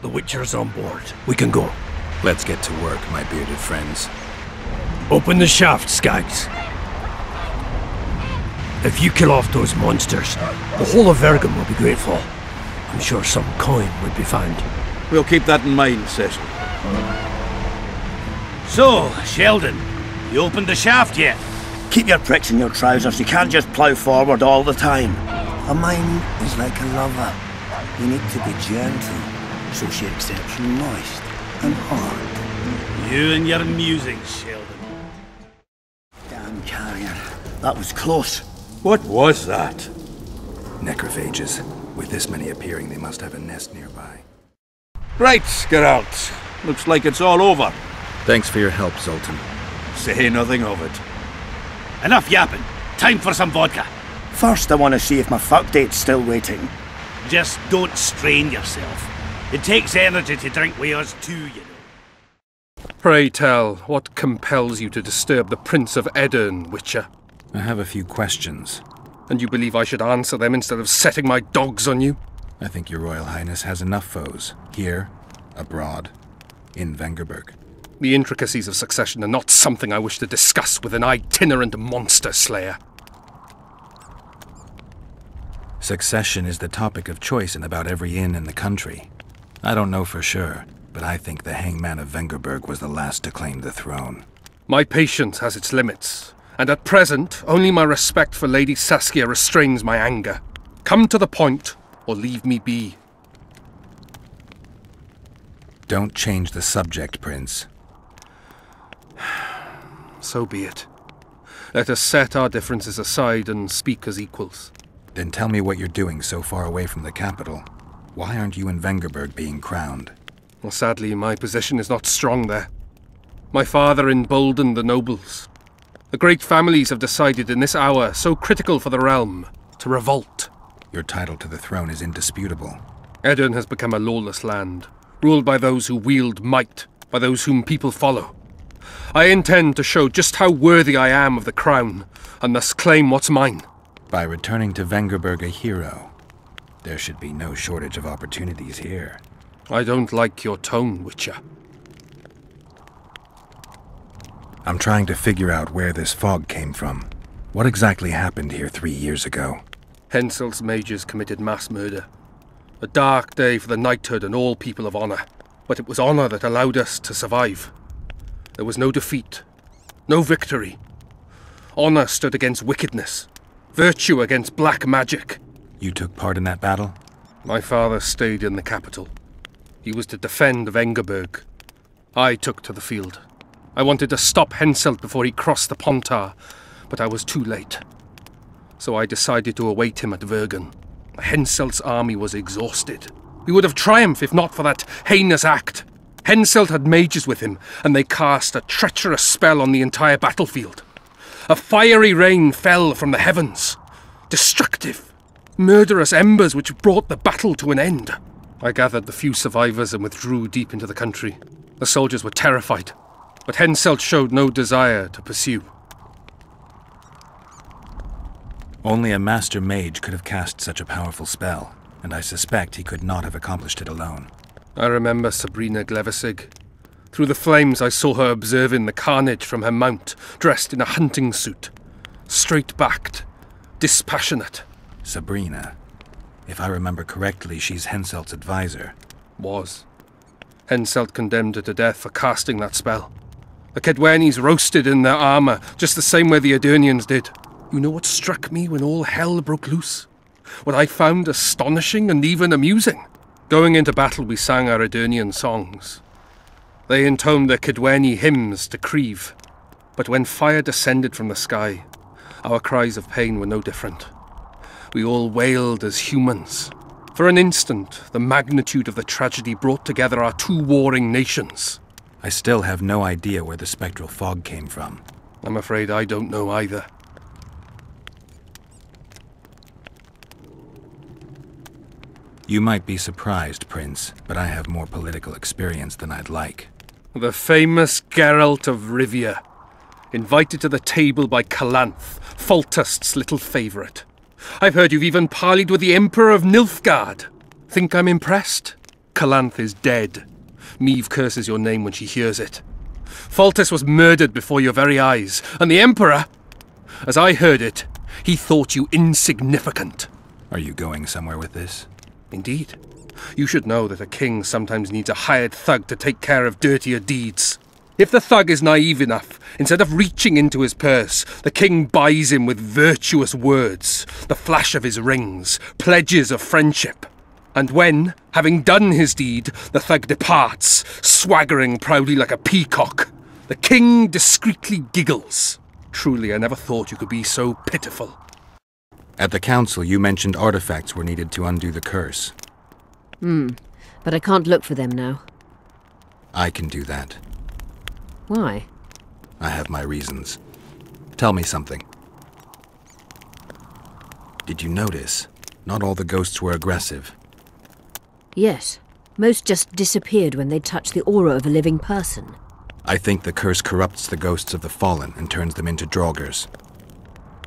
The Witcher's on board. We can go. Let's get to work, my bearded friends. Open the shaft, Skags. If you kill off those monsters, the whole of Vergum will be grateful. I'm sure some coin would be found. We'll keep that in mind, Cecil. So, Sheldon, you opened the shaft yet? Keep your pricks in your trousers. You can't just plough forward all the time. A mine is like a lover. You need to be gentle, so she accepts you moist and hard. You and your musings, Sheldon. Damn carrier. That was close. What was that? Necrophages. With this many appearing, they must have a nest nearby. Right, Geralt. Looks like it's all over. Thanks for your help, Zoltan. Say nothing of it. Enough yapping. Time for some vodka. First, I want to see if my fuck date's still waiting. Just don't strain yourself. It takes energy to drink with us too, you know. Pray tell, what compels you to disturb the Prince of Edirn, Witcher? I have a few questions. And you believe I should answer them instead of setting my dogs on you? I think your Royal Highness has enough foes. Here, abroad, in Vengerberg. The intricacies of succession are not something I wish to discuss with an itinerant monster slayer. Succession is the topic of choice in about every inn in the country. I don't know for sure, but I think the hangman of Vengerberg was the last to claim the throne. My patience has its limits, and at present, only my respect for Lady Saskia restrains my anger. Come to the point, or leave me be. Don't change the subject, Prince. So be it. Let us set our differences aside and speak as equals. Then tell me what you're doing so far away from the capital. Why aren't you in Vengerberg being crowned? Well, sadly, my position is not strong there. My father emboldened the nobles. The great families have decided in this hour, so critical for the realm, to revolt. Your title to the throne is indisputable. Edirn has become a lawless land, ruled by those who wield might, by those whom people follow. I intend to show just how worthy I am of the crown, and thus claim what's mine. By returning to Vengerberg a hero, there should be no shortage of opportunities here. I don't like your tone, Witcher. I'm trying to figure out where this fog came from. What exactly happened here 3 years ago? Henselt's mages committed mass murder. A dark day for the knighthood and all people of honor. But it was honor that allowed us to survive. There was no defeat, no victory. Honor stood against wickedness, virtue against black magic. You took part in that battle? My father stayed in the capital. He was to defend Vengerberg. I took to the field. I wanted to stop Henselt before he crossed the Pontar, but I was too late. So I decided to await him at Vergen. Henselt's army was exhausted. He would have triumphed if not for that heinous act. Henselt had mages with him, and they cast a treacherous spell on the entire battlefield. A fiery rain fell from the heavens. Destructive, murderous embers which brought the battle to an end. I gathered the few survivors and withdrew deep into the country. The soldiers were terrified, but Henselt showed no desire to pursue. Only a master mage could have cast such a powerful spell, and I suspect he could not have accomplished it alone. I remember Sabrina Glevissig. Through the flames I saw her observing the carnage from her mount, dressed in a hunting suit. Straight-backed, dispassionate. Sabrina. If I remember correctly, she's Henselt's advisor. Was. Henselt condemned her to death for casting that spell. The Kedwenis roasted in their armour, just the same way the Edirnians did. You know what struck me when all hell broke loose? What I found astonishing and even amusing? Going into battle, we sang our Edirnian songs. They intoned their Kedweni hymns to Krieve. But when fire descended from the sky, our cries of pain were no different. We all wailed as humans. For an instant, the magnitude of the tragedy brought together our two warring nations. I still have no idea where the spectral fog came from. I'm afraid I don't know either. You might be surprised, Prince, but I have more political experience than I'd like. The famous Geralt of Rivia, invited to the table by Calanth, Foltest's little favourite. I've heard you've even parleyed with the Emperor of Nilfgaard. Think I'm impressed? Calanth is dead. Meve curses your name when she hears it. Foltest was murdered before your very eyes, and the Emperor, as I heard it, he thought you insignificant. Are you going somewhere with this? Indeed. You should know that a king sometimes needs a hired thug to take care of dirtier deeds. If the thug is naive enough, instead of reaching into his purse, the king buys him with virtuous words, the flash of his rings, pledges of friendship. And when, having done his deed, the thug departs, swaggering proudly like a peacock, the king discreetly giggles. Truly, I never thought you could be so pitiful. At the council, you mentioned artifacts were needed to undo the curse. But I can't look for them now. I can do that. Why? I have my reasons. Tell me something. Did you notice? Not all the ghosts were aggressive. Yes. Most just disappeared when they touched the aura of a living person. I think the curse corrupts the ghosts of the fallen and turns them into draugrs.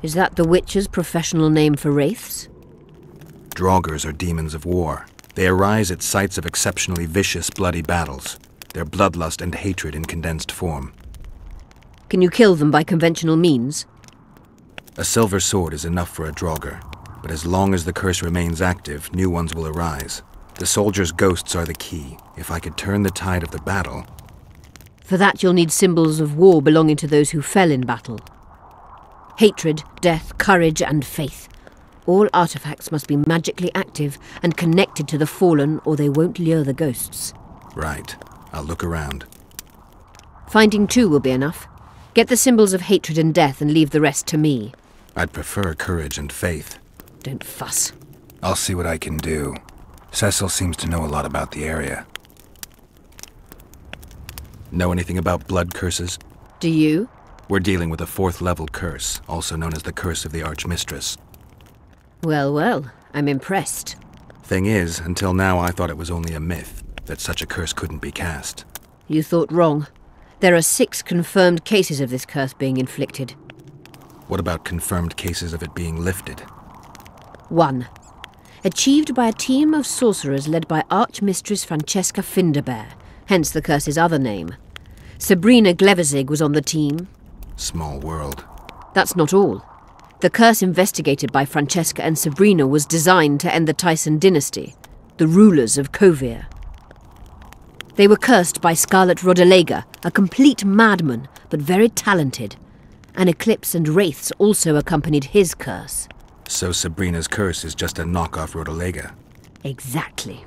Is that the Witcher's professional name for wraiths? Draugrs are demons of war. They arise at sites of exceptionally vicious, bloody battles. Their bloodlust and hatred in condensed form. Can you kill them by conventional means? A silver sword is enough for a draugr, but as long as the curse remains active, new ones will arise. The soldiers' ghosts are the key. If I could turn the tide of the battle... For that you'll need symbols of war belonging to those who fell in battle. Hatred, death, courage, and faith. All artifacts must be magically active and connected to the fallen, or they won't lure the ghosts. Right. I'll look around. Finding two will be enough. Get the symbols of hatred and death and leave the rest to me. I'd prefer courage and faith. Don't fuss. I'll see what I can do. Cecil seems to know a lot about the area. Know anything about blood curses? Do you? We're dealing with a 4th level curse, also known as the Curse of the Archmistress. Well, well, I'm impressed. Thing is, until now I thought it was only a myth, that such a curse couldn't be cast. You thought wrong. There are 6 confirmed cases of this curse being inflicted. What about confirmed cases of it being lifted? 1. Achieved by a team of sorcerers led by Archmistress Francesca Finderbear, hence the curse's other name. Sabrina Glevezig was on the team. Small world. That's not all. The curse investigated by Francesca and Sabrina was designed to end the Tyson dynasty, the rulers of Kovir. They were cursed by Scarlet Rodalega, a complete madman, but very talented. An eclipse and wraiths also accompanied his curse. So Sabrina's curse is just a knockoff Rodalega. Exactly.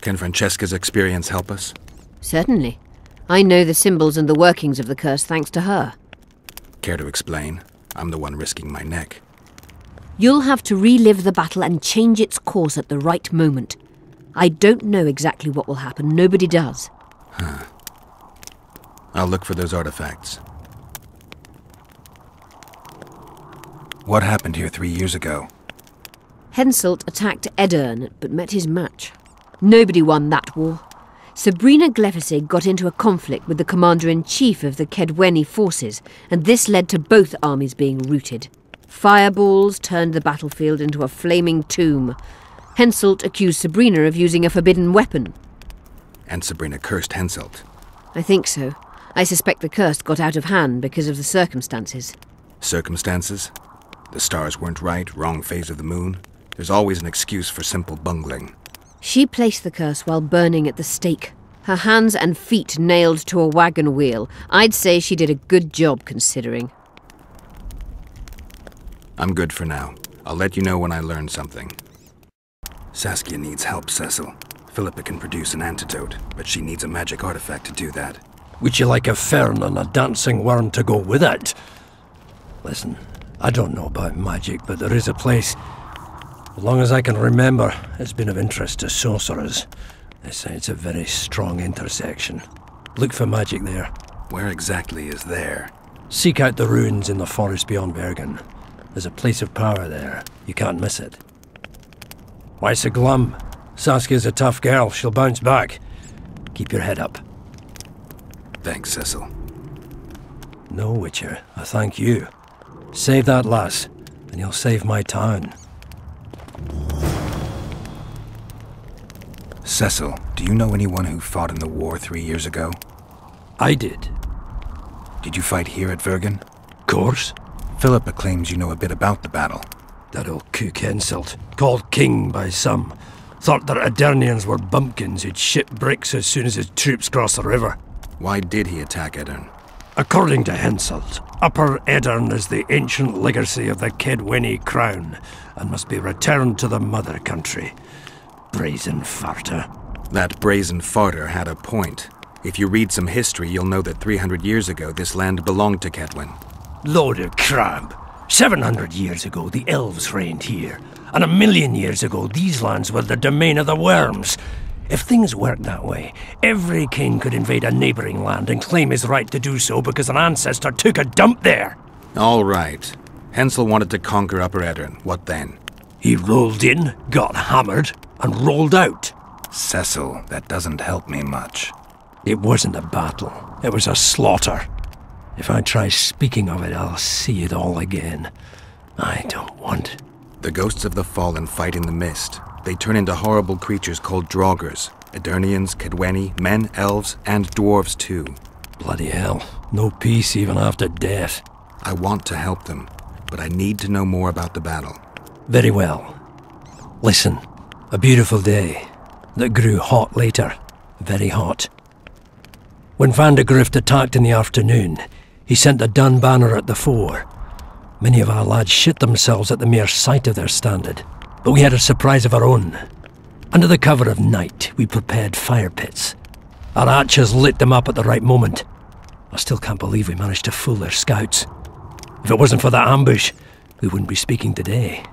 Can Francesca's experience help us? Certainly. I know the symbols and the workings of the curse thanks to her. Care to explain? I'm the one risking my neck. You'll have to relive the battle and change its course at the right moment. I don't know exactly what will happen. Nobody does. Huh. I'll look for those artifacts. What happened here 3 years ago? Henselt attacked Edirn, but met his match. Nobody won that war. Sabrina Glevezig got into a conflict with the commander-in-chief of the Kedweni forces, and this led to both armies being routed. Fireballs turned the battlefield into a flaming tomb. Henselt accused Sabrina of using a forbidden weapon. And Sabrina cursed Henselt. I think so. I suspect the curse got out of hand because of the circumstances. Circumstances? The stars weren't right, wrong phase of the moon. There's always an excuse for simple bungling. She placed the curse while burning at the stake. Her hands and feet nailed to a wagon wheel. I'd say she did a good job, considering. I'm good for now. I'll let you know when I learn something. Saskia needs help, Cecil. Philippa can produce an antidote, but she needs a magic artifact to do that. Would you like a fern and a dancing worm to go with it? Listen, I don't know about magic, but there is a place, as long as I can remember, it's been of interest to sorcerers. They say it's a very strong intersection. Look for magic there. Where exactly is there? Seek out the ruins in the forest beyond Bergen. There's a place of power there. You can't miss it. Why so glum? Saskia's a tough girl. She'll bounce back. Keep your head up. Thanks, Cecil. No, Witcher. I thank you. Save that lass, and you'll save my town. Cecil, do you know anyone who fought in the war 3 years ago? I did. Did you fight here at Vergen? Course. Philippa claims you know a bit about the battle. That old cook Henselt, called king by some, thought that Aedirnians were bumpkins who'd ship bricks as soon as his troops crossed the river. Why did he attack Edirn? According to Henselt, Upper Edirn is the ancient legacy of the Kedweni crown and must be returned to the mother country. Brazen farter. That brazen farter had a point. If you read some history, you'll know that 300 years ago this land belonged to Kedwen. Load of crab. 700 years ago, the elves reigned here. And 1,000,000 years ago, these lands were the domain of the worms. If things worked that way, every king could invade a neighboring land and claim his right to do so because an ancestor took a dump there. All right. Hensel wanted to conquer Upper Edirn. What then? He rolled in, got hammered, and rolled out. Cecil, that doesn't help me much. It wasn't a battle. It was a slaughter. If I try speaking of it, I'll see it all again. I don't want. The ghosts of the fallen fight in the mist. They turn into horrible creatures called Draugrs. Aedirnians, Kedweni, men, elves, and dwarves too. Bloody hell. No peace even after death. I want to help them, but I need to know more about the battle. Very well. Listen. A beautiful day that grew hot later. Very hot. When Vandegrift attacked in the afternoon, he sent the Dun banner at the fore. Many of our lads shit themselves at the mere sight of their standard, but we had a surprise of our own. Under the cover of night, we prepared fire pits. Our archers lit them up at the right moment. I still can't believe we managed to fool their scouts. If it wasn't for that ambush, we wouldn't be speaking today.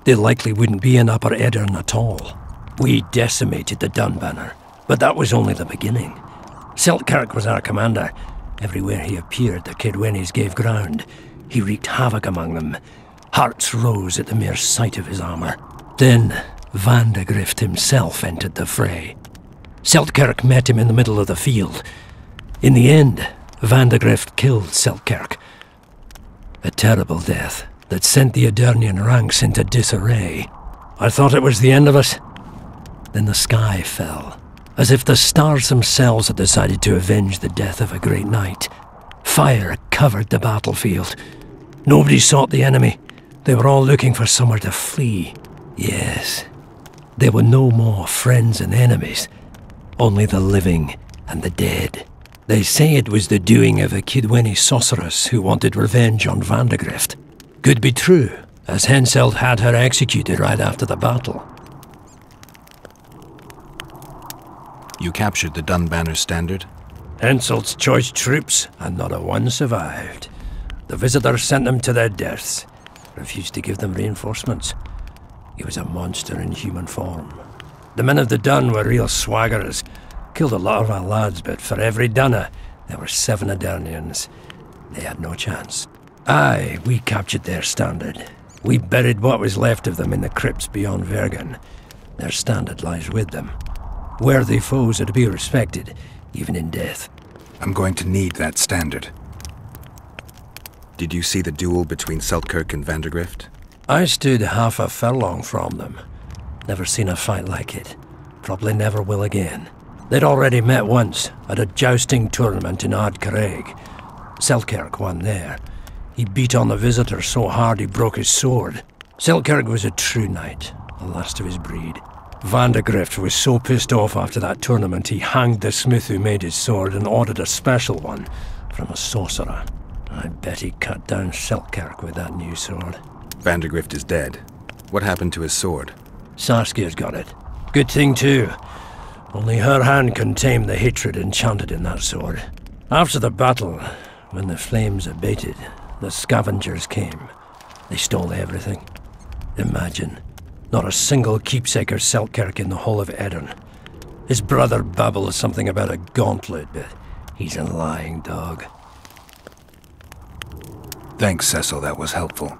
They likely wouldn't be in Upper Edirn at all. We decimated the Dun banner, but that was only the beginning. Seltkirk was our commander. Everywhere he appeared, the Kedwenis gave ground. He wreaked havoc among them. Hearts rose at the mere sight of his armour. Then Vandegrift himself entered the fray. Seltkirk met him in the middle of the field. In the end, Vandegrift killed Seltkirk. A terrible death that sent the Aedirnian ranks into disarray. I thought it was the end of us. Then the sky fell, as if the stars themselves had decided to avenge the death of a great knight. Fire covered the battlefield. Nobody sought the enemy. They were all looking for somewhere to flee. Yes, there were no more friends and enemies, only the living and the dead. They say it was the doing of a Kedweni sorceress who wanted revenge on Vandegrift. Could be true, as Henselt had her executed right after the battle. You captured the Dun banner standard? Henselt's choice troops, and not a one survived. The visitors sent them to their deaths, refused to give them reinforcements. He was a monster in human form. The men of the Dun were real swaggerers. Killed a lot of our lads, but for every Dunner, there were 7 Aedirnians. They had no chance. Aye, we captured their standard. We buried what was left of them in the crypts beyond Vergen. Their standard lies with them. Worthy foes are to be respected, even in death. I'm going to need that standard. Did you see the duel between Seltkirk and Vandegrift? I stood half a furlong from them. Never seen a fight like it. Probably never will again. They'd already met once, at a jousting tournament in Ardcarreg. Seltkirk won there. He beat on the visitor so hard he broke his sword. Seltkirk was a true knight, the last of his breed. Vandegrift was so pissed off after that tournament he hanged the smith who made his sword and ordered a special one from a sorcerer. I bet he cut down Seltkirk with that new sword. Vandegrift is dead. What happened to his sword? Saskia's got it. Good thing too. Only her hand can tame the hatred enchanted in that sword. After the battle, when the flames abated, the scavengers came. They stole everything. Imagine, not a single keepsake or Seltkirk in the whole of Edirn. His brother babbles something about a gauntlet, but he's a lying dog. Thanks, Cecil, that was helpful.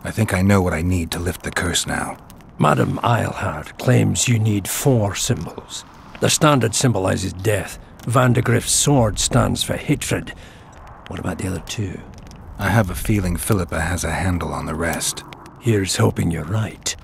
I think I know what I need to lift the curse now. Madame Eilhard claims you need 4 symbols. The standard symbolizes death. Vandegrift's sword stands for hatred. What about the other 2? I have a feeling Philippa has a handle on the rest. Here's hoping you're right.